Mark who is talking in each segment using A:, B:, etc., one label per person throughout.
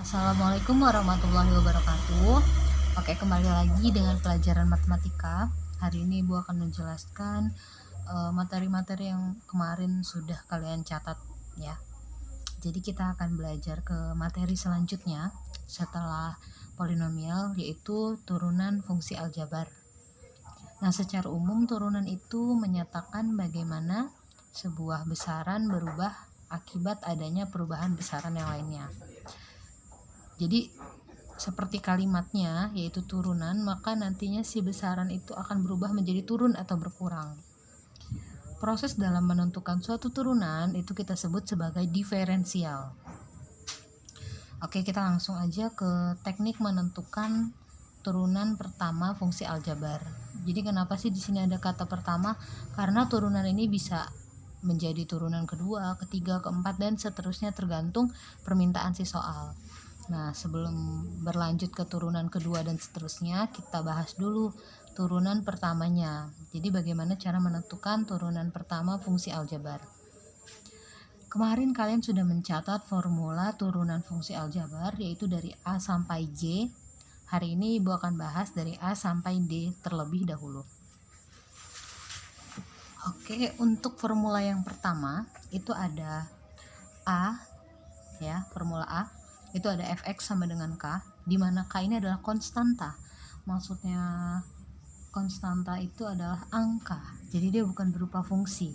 A: Assalamualaikum warahmatullahi wabarakatuh. Oke, kembali lagi dengan pelajaran matematika. Hari ini Ibu akan menjelaskan materi-materi yang kemarin sudah kalian catat ya. Jadi kita akan belajar ke materi selanjutnya setelah polinomial, yaitu turunan fungsi aljabar. Nah, secara umum turunan itu menyatakan bagaimana sebuah besaran berubah akibat adanya perubahan besaran yang lainnya. Jadi seperti kalimatnya, yaitu turunan, maka nantinya si besaran itu akan berubah menjadi turun atau berkurang. Proses dalam menentukan suatu turunan itu kita sebut sebagai diferensial. Oke, kita langsung aja ke teknik menentukan turunan pertama fungsi aljabar. Jadi kenapa sih di sini ada kata pertama? Karena turunan ini bisa menjadi turunan kedua, ketiga, keempat, dan seterusnya tergantung permintaan si soal. Nah, sebelum berlanjut ke turunan kedua dan seterusnya, kita bahas dulu turunan pertamanya. Jadi bagaimana cara menentukan turunan pertama fungsi aljabar. Kemarin kalian sudah mencatat formula turunan fungsi aljabar, yaitu dari A sampai J. Hari ini Ibu akan bahas dari A sampai D terlebih dahulu. Oke, untuk formula yang pertama itu ada A, ya, formula A itu ada fx sama dengan k, di mana k ini adalah konstanta. Maksudnya konstanta itu adalah angka, jadi dia bukan berupa fungsi,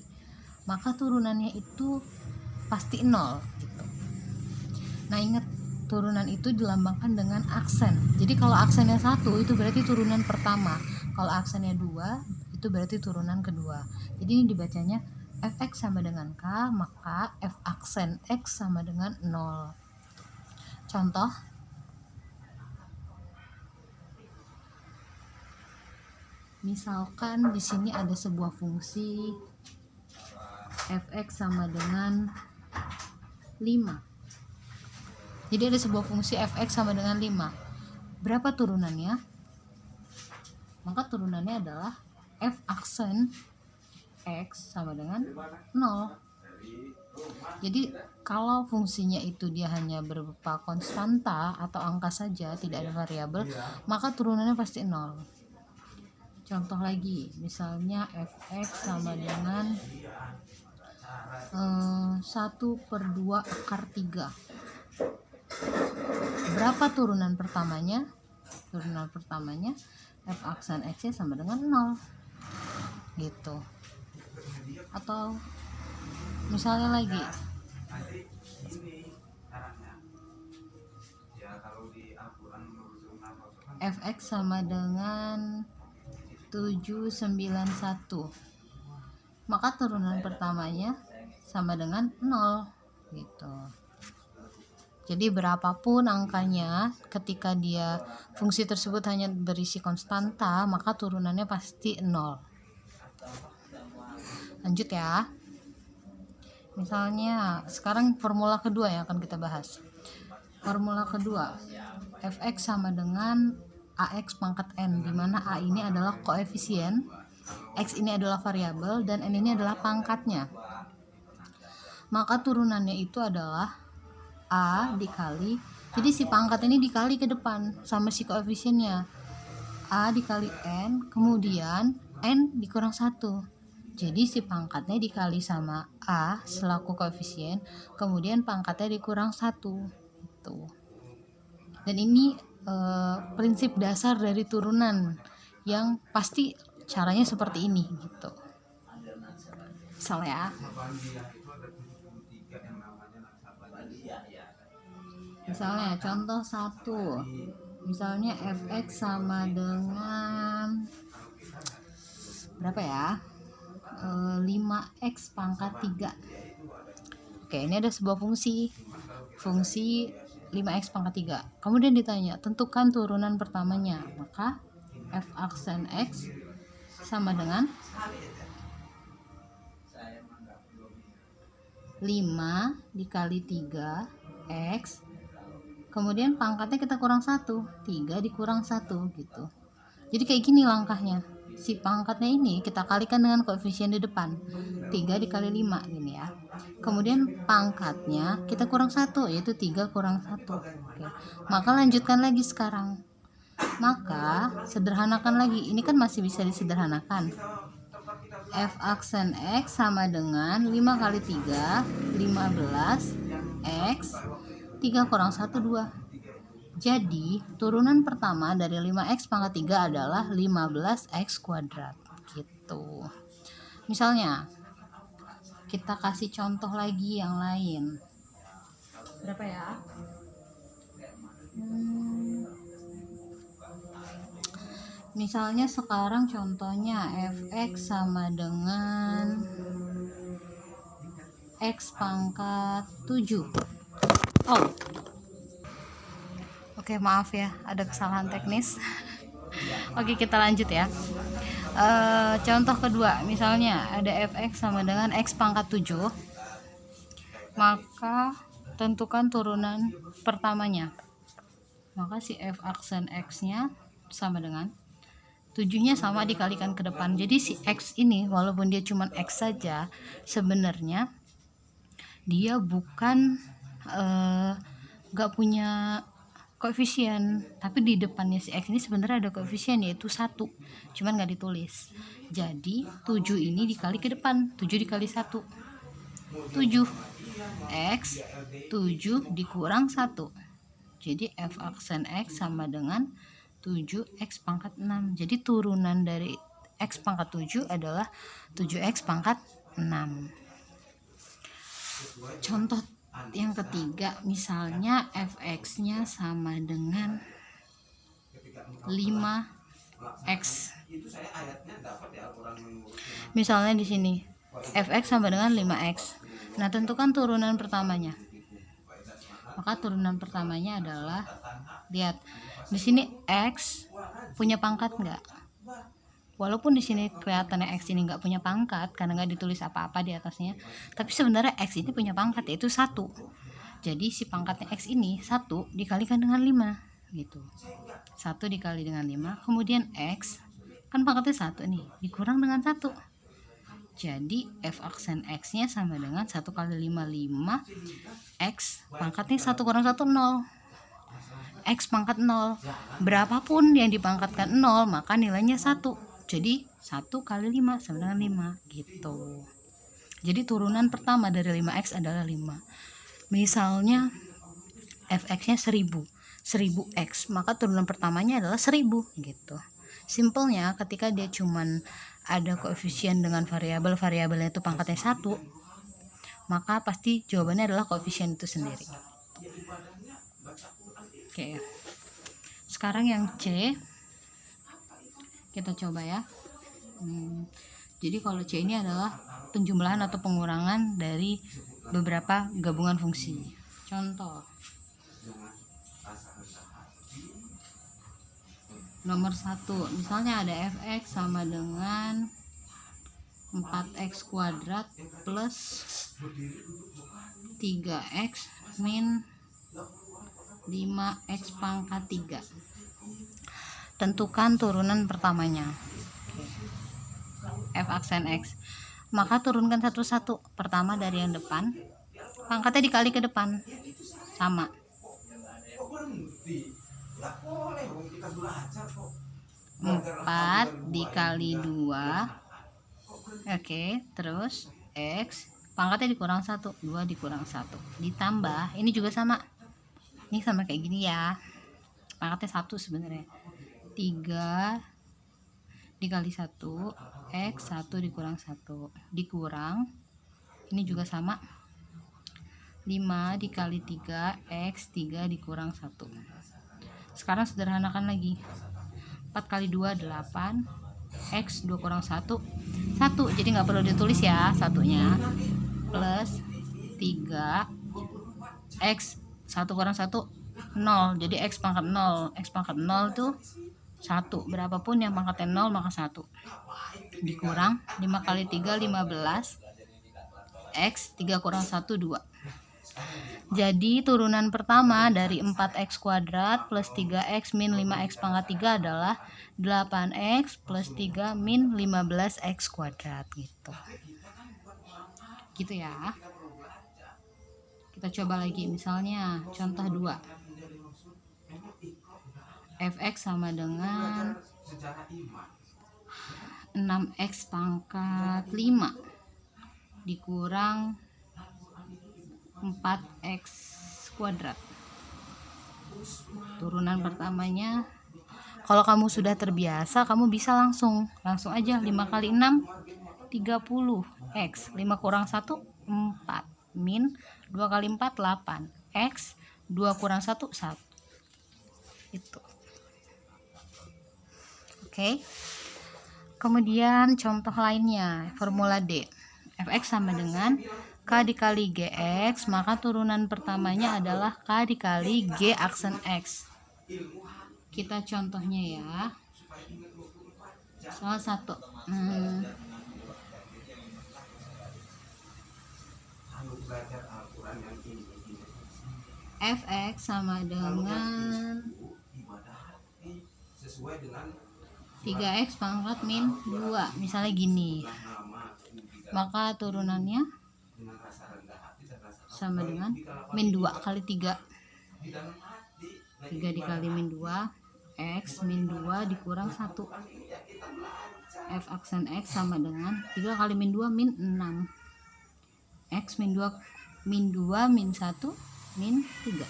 A: maka turunannya itu pasti 0 gitu. Nah, ingat, turunan itu dilambangkan dengan aksen. Jadi kalau aksennya 1 itu berarti turunan pertama, kalau aksennya 2 itu berarti turunan kedua. Jadi ini dibacanya fx sama dengan k, maka f aksen x sama dengan 0. Contoh, misalkan di sini ada sebuah fungsi fx sama dengan 5. Jadi ada sebuah fungsi fx sama dengan 5. Berapa turunannya? Maka turunannya adalah f aksen x sama dengan 0. Jadi kalau fungsinya itu dia hanya berupa konstanta atau angka saja, tidak ada variabel, maka turunannya pasti 0. Contoh lagi, misalnya fx sama dengan 1/2 akar 3. Berapa turunan pertamanya? Turunan pertamanya f aksen x sama dengan 0 gitu. Atau misalnya lagi fx sama dengan 791, maka turunan pertamanya sama dengan 0 gitu. Jadi berapapun angkanya, ketika dia fungsi tersebut hanya berisi konstanta, maka turunannya pasti 0. Lanjut ya. Misalnya sekarang formula kedua yang akan kita bahas. Formula kedua, fx sama dengan ax pangkat n, di mana a ini adalah koefisien, x ini adalah variabel, dan n ini adalah pangkatnya. Maka turunannya itu adalah a dikali, jadi si pangkat ini dikali ke depan sama si koefisiennya, a dikali n, kemudian n dikurang 1. Jadi si pangkatnya dikali sama a selaku koefisien, kemudian pangkatnya dikurang 1 gitu. Dan ini prinsip dasar dari turunan yang pasti caranya seperti ini gitu. Misalnya ya, misalnya contoh 1, misalnya fx sama dengan berapa ya, 5x pangkat 3. Oke, ini ada sebuah fungsi 5x pangkat 3. Kemudian ditanya tentukan turunan pertamanya, maka f aksen x sama dengan 5 dikali 3x, kemudian pangkatnya kita kurang 1, 3 dikurang 1 gitu. Jadi kayak gini langkahnya. Si pangkatnya ini kita kalikan dengan koefisien di depan, 3 dikali 5 gini ya. Kemudian pangkatnya kita kurang 1, yaitu 3 kurang 1. Oke. Maka lanjutkan lagi sekarang. Maka sederhanakan lagi. Ini kan masih bisa disederhanakan. F aksen X sama dengan 5 kali 3, 15 X, 3 kurang 1, 2. Jadi turunan pertama dari 5X pangkat 3 adalah 15X kuadrat gitu. Misalnya kita kasih contoh lagi yang lain. Berapa ya? Misalnya sekarang contohnya fx sama dengan x pangkat 7. Oh, oke, maaf ya, ada kesalahan teknis. Oke, kita lanjut ya. Contoh kedua, misalnya ada fx sama dengan x pangkat 7, maka tentukan turunan pertamanya. Maka si f aksen x nya sama dengan 7-nya sama dikalikan ke depan. Jadi si x ini walaupun dia cuma x saja, sebenarnya dia bukan gak punya koefisien, tapi di depannya si x ini sebenarnya ada koefisien, yaitu 1, cuman gak ditulis. Jadi 7 ini dikali ke depan, 7 dikali 1, 7 x, 7 dikurang 1. Jadi f aksen x sama dengan 7x pangkat 6. Jadi turunan dari x pangkat 7 adalah 7x pangkat 6. Contoh yang ketiga, misalnya fx nya sama dengan 5x. Misalnya di sini fx sama dengan 5x. Nah, tentukan turunan pertamanya. Maka turunan pertamanya adalah, lihat di sini x punya pangkat nggak? Walaupun di sini kelihatannya x ini nggak punya pangkat karena nggak ditulis apa-apa di atasnya, tapi sebenarnya x ini punya pangkat, yaitu 1. Jadi si pangkatnya x ini 1 dikalikan dengan 5 gitu. 1 dikali dengan 5, kemudian x kan pangkatnya 1 nih, dikurang dengan 1. Jadi f aksen x nya sama dengan 1 kali 5, 5 x pangkatnya 1 kurang 1, 0. X pangkat 0, berapapun yang dipangkatkan 0 maka nilainya 1. Jadi 1 kali 5 sama dengan 5 gitu. Jadi turunan pertama dari 5x adalah 5. Misalnya fx nya 1000x, maka turunan pertamanya adalah 1000 gitu. Simpelnya ketika dia cuman ada koefisien dengan variabelnya itu pangkatnya 1, maka pasti jawabannya adalah koefisien itu sendiri. Oke. Sekarang yang C kita coba ya. Jadi kalau C ini adalah penjumlahan atau pengurangan dari beberapa gabungan fungsi. Contoh nomor 1, misalnya ada fx sama dengan 4x kuadrat plus 3x min 5x pangkat 3. Tentukan turunan pertamanya. F aksen x, maka turunkan satu-satu. Pertama dari yang depan, pangkatnya dikali ke depan, sama. 4 dikali 2. Oke, terus x pangkatnya dikurang 1, 2 dikurang 1, ditambah ini juga sama. Ini sama kayak gini ya, pangkatnya 1 sebenarnya. 3 dikali 1 x, 1 dikurang 1 dikurang, ini juga sama, 5 dikali 3 x, 3 dikurang 1. Sekarang sederhanakan lagi. 4 kali 2 8, x 2 kurang 1 1, jadi nggak perlu ditulis ya satunya, plus 3 x 1 kurang 1 0, jadi x pangkat 0. X pangkat 0 tuh 1, berapapun yang pangkatnya 0 maka 1 dikurang 5 kali 3 15 x, 3 kurang 1 2. Jadi turunan pertama dari 4x kuadrat plus 3x min 5x pangkat 3 adalah 8x plus 3 min 15x kuadrat gitu. Gitu ya. Kita coba lagi, misalnya contoh 2. Fx sama dengan 6x pangkat 5 dikurang 4x kuadrat. Turunan pertamanya, kalau kamu sudah terbiasa, kamu bisa langsung aja 5 kali 6 30x, 5 kurang 1 4, min 2 kali 4 8, x 2 kurang 1 1. Itu. Oke. Kemudian contoh lainnya, formula D. Fx sama dengan K dikali Gx, maka turunan pertamanya adalah K dikali G aksen X. Kita contohnya ya. Salah satu. Fx sama dengan 3x pangkat min 2, misalnya gini. Maka turunannya sama dengan min 2 kali 3. 3 dikali min 2, x min 2 dikurang 1. F aksen x sama dengan 3 kali min 2 min 6. X min 2 min 1 min 3.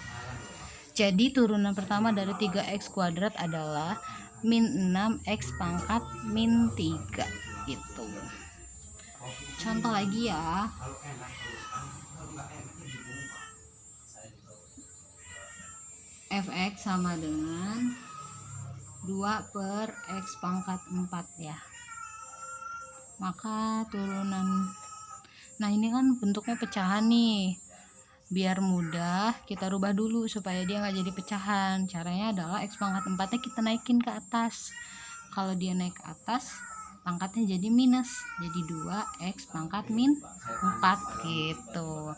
A: Jadi turunan pertama dari 3x kuadrat adalah min 6x pangkat min 3 gitu. Contoh lagi ya. Fx sama dengan 2 per x pangkat 4 ya. Maka turunan, nah ini kan bentuknya pecahan nih. Biar mudah, kita rubah dulu supaya dia nggak jadi pecahan. Caranya adalah x pangkat 4-nya kita naikin ke atas. Kalau dia naik ke atas, pangkatnya jadi minus, jadi 2x pangkat min 4 gitu.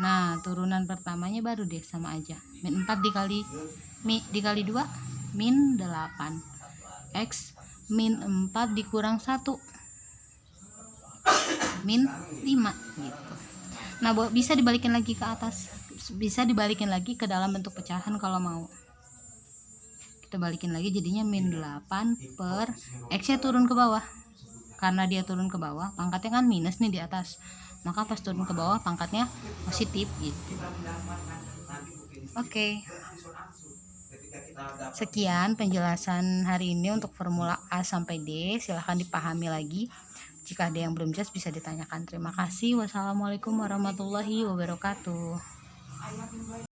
A: Nah, turunan pertamanya baru deh sama aja. Min 4 dikali 2 min 8. X min 4 dikurang 1 min 5 gitu. Nah, bisa dibalikin lagi ke atas, bisa dibalikin lagi ke dalam bentuk pecahan kalau mau. Kita balikin lagi jadinya min 8 per x-nya turun ke bawah. Karena dia turun ke bawah, pangkatnya kan minus nih di atas. Maka pas turun ke bawah pangkatnya positif gitu. Oke. Sekian penjelasan hari ini untuk formula A sampai D. Silahkan dipahami lagi. Jika ada yang belum jelas bisa ditanyakan. Terima kasih. Wassalamualaikum warahmatullahi wabarakatuh.